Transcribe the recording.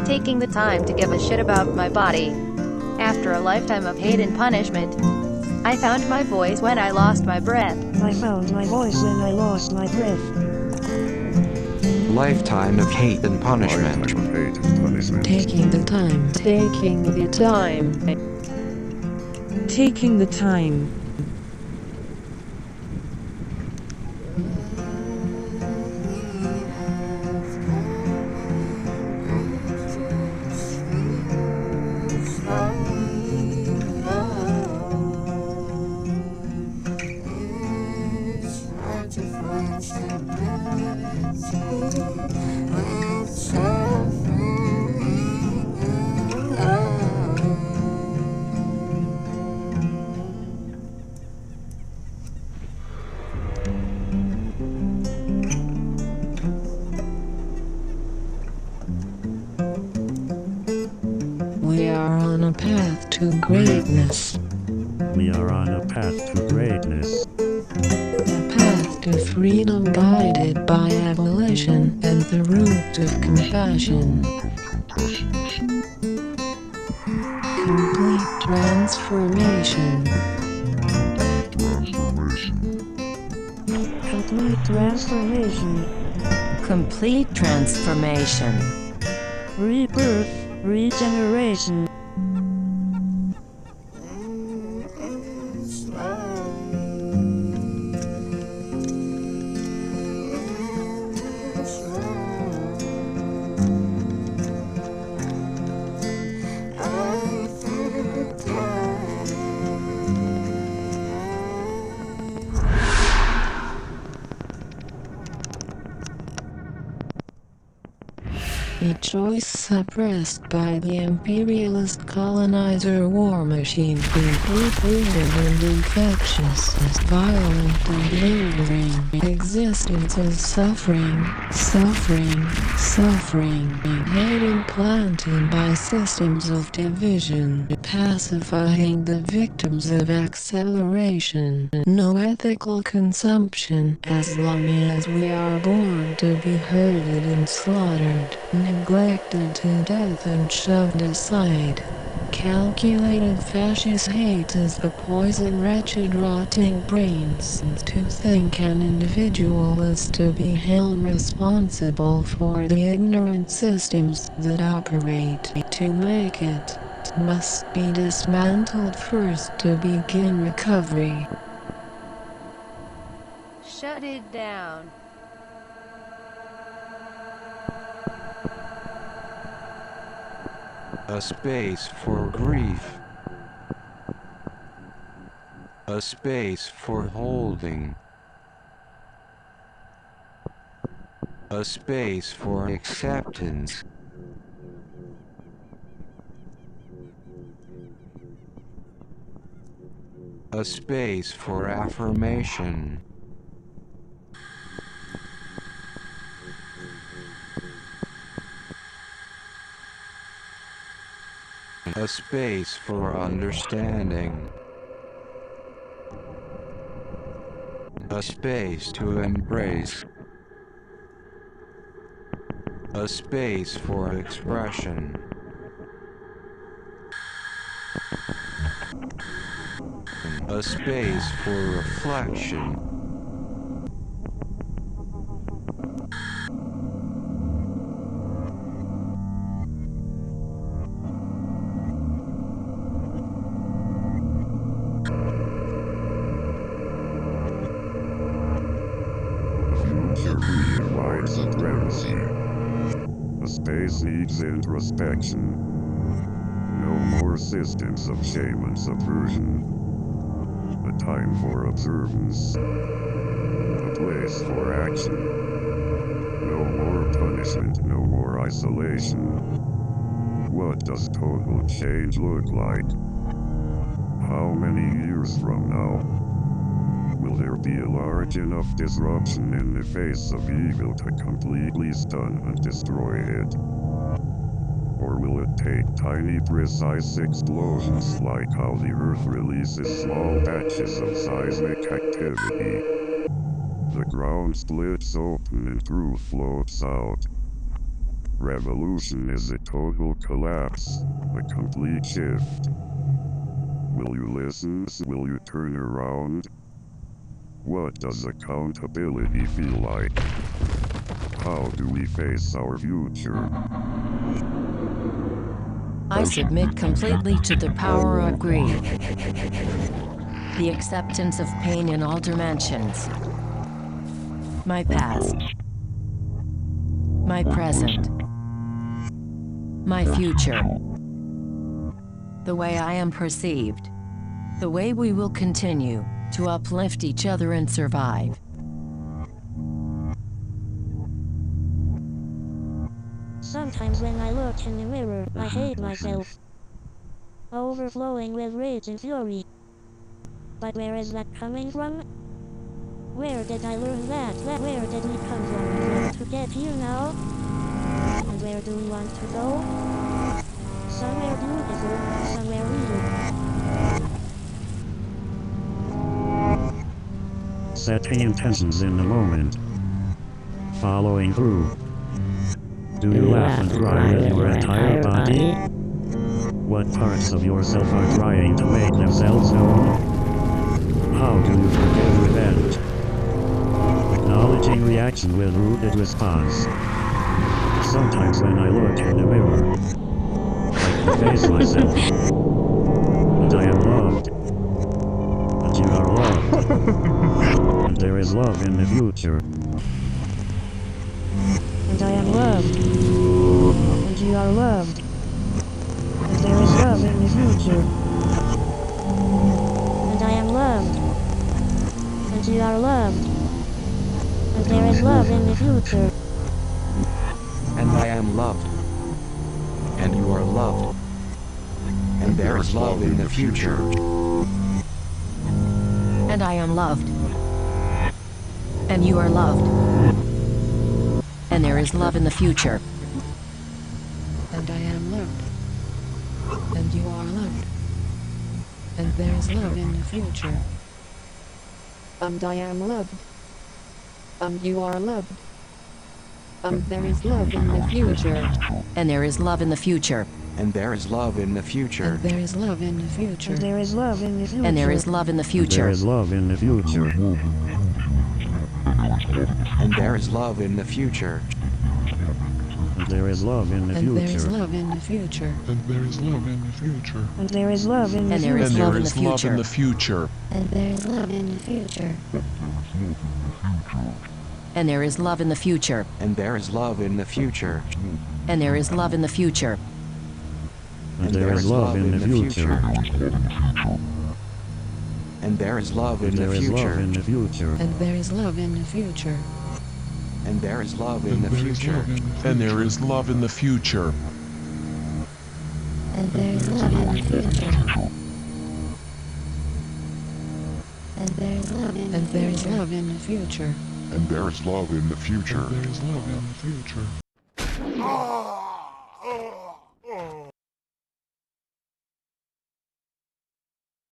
Taking the time to give a shit about my body. After a lifetime of hate and punishment, I found my voice when I lost my breath. I found my voice when I lost my breath. Lifetime of hate and punishment. Lifetime of hate and punishment. Taking the time. Taking the time. Taking the time. We are on a path to greatness. We are on a path to greatness. A path to freedom guided by abolition and the root of compassion. Complete transformation. Complete transformation. Complete transformation. Rebirth. Regeneration. A choice suppressed by the imperialist colonizer war machine, brutal and infectious, violent and lingering. Existence is suffering, suffering, suffering. Hate implanted by systems of division, pacifying the victims of acceleration. No ethical consumption, as long as we are born to be herded and slaughtered, neglected to death and shoved aside. Calculated fascist hate is the poison wretched rotting brains. To think an individual is to be held responsible for the ignorant systems that operate to make it must be dismantled first to begin recovery. Shut it down. A space for grief. A space for holding. A space for acceptance. A space for affirmation. A space for understanding. A space to embrace. A space for expression. A space for reflection. Future rewired supremacy. A space needs introspection. No more systems of shame and subversion. A time for observance. A place for action. No more punishment, no more isolation. What does total change look like? How many years from now? Will there be a large enough disruption in the face of evil to completely stun and destroy it? Or will it take tiny precise explosions like how the Earth releases small batches of seismic activity? The ground splits open and truth floats out. Revolution is a total collapse, a complete shift. Will you listen? Will you turn around? What does accountability feel like? How do we face our future? I submit completely to the power of greed, the acceptance of pain in all dimensions, my past, my present, my future, the way I am perceived, the way we will continue to uplift each other and survive. Sometimes when I look in the mirror, I hate myself, overflowing with rage and fury. But where is that coming from? Where did I learn that? Where did we come from to get here now? And where do we want to go? Somewhere beautiful, somewhere real. Setting intentions in the moment. Following through. Do you laugh and cry with your entire body? What parts of yourself are trying to make themselves known? How do you forgive revenge? Acknowledging reaction with rooted response. Sometimes when I look in the mirror, I can face myself. And I am loved. And you are loved. And there is love in the future. And I am loved. And you are loved. And there is love in the future. And I am loved. And you are loved. And there is love in the future. And I am loved. And you are loved. And there is love in the future. And I am loved. And you are loved. And there is love in the future. And I am loved. And you are loved. And there is love in the future. And I am loved. And you are loved. And there is love in the future. And there is love in the future. And there is love in the future. And there is love in the future. And there is love in the future. And there is love in the There future. is love in the future. And there is love in the future. And there is love in the And there is future. love in the future. And there is love in the future. And there is love in the And there future. is And love there in the is love in the future. future. And there is love in the future. And there is love in the future. And there is love in the future. And there is love in the future. And there is love in the future. And there is love in And the there is love future. in the future. And there is love in the future. And there is love in And the there is future. love in the And there is love in the future. And there is love in the future. And there is love in the future. And there is love in the future. And there is love in the future. And there is love in the future.